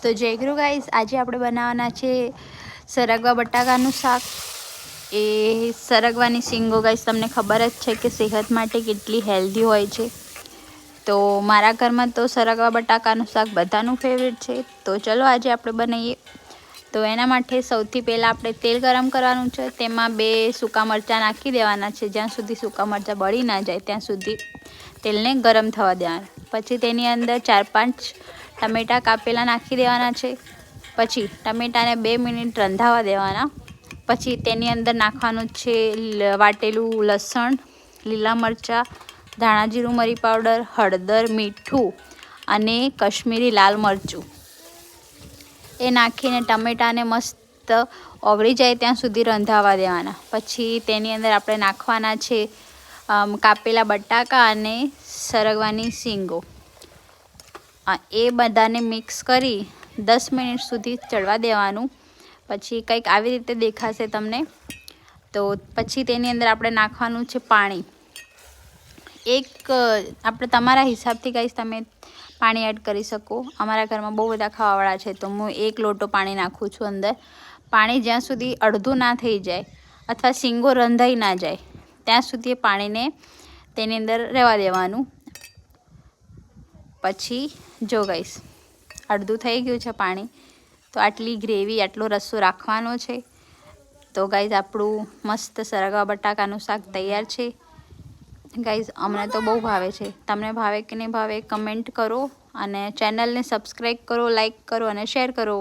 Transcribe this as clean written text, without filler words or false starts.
તો જય ગુરુ ગાઈસ, આજે આપણે બનાવવાના છે સરગવા બટાકાનું શાક। એ સરગવાની શીંગો ગાઈસ તમને ખબર જ છે કે સેહત માટે કેટલી હેલ્ધી હોય છે। તો મારા ઘરમાં તો સરગવા બટાકાનું શાક બધાનું ફેવરેટ છે। તો ચલો આજે આપણે બનાવીએ। તો એના માટે સૌથી પહેલાં આપણે તેલ ગરમ કરવાનું છે। તેમાં 2 સૂકા મરચાં નાખી દેવાના છે। જ્યાં સુધી સૂકા મરચાં બળી ના જાય ત્યાં સુધી તેલને ગરમ થવા દેવાના। પછી તેની અંદર 4-5 ટમેટા કાપેલા નાખી દેવાના છે। પછી ટમેટાને 2 મિનિટ રંધાવા દેવાના। પછી તેની અંદર નાખવાનું છે વાટેલું લસણ, લીલા મરચાં, ધાણા જીરું મરી પાવડર, હળદર, મીઠું અને કશ્મીરી લાલ મરચું। એ નાખીને ટમેટાને મસ્ત ઓગળી જાય ત્યાં સુધી રંધાવા દેવાના। પછી તેની અંદર આપણે નાખવાના છે કાપેલા બટાકા અને સરગવાની શીંગો। એ બધાને મિક્સ કરી 10 મિનિટ સુધી ચડવા દેવાનું। પછી કંઈક આવી રીતે દેખાશે તમને। તો પછી તેની અંદર આપણે નાખવાનું છે પાણી। આપણે તમારા હિસાબથી ગાઈસ તમે પાણી એડ કરી શકો। અમારા ઘરમાં બહુ બધા ખાવાવાળા છે તો હું 1 લોટો પાણી નાખું છું અંદર। પાણી જ્યાં સુધી અડધું ના થઈ જાય અથવા શીંગો રંધાઈ ના જાય ત્યાં સુધી પાણીને તેની અંદર રહેવા દેવાનું। પછી જો ગાઈસ અડધું થઈ ગયું છે પાણી, તો આટલી ગ્રેવી આટલો રસ્સો રાખવાનો છે। તો ગાઈસ આપણું મસ્ત સરગવા બટાકાનું શાક તૈયાર છે। ગાઈસ અમને તો બહુ ભાવે છે। તમને ભાવે કે નહીં ભાવે કમેન્ટ કરો અને ચેનલને સબસ્ક્રાઈબ કરો, લાઈક કરો અને શેર કરો।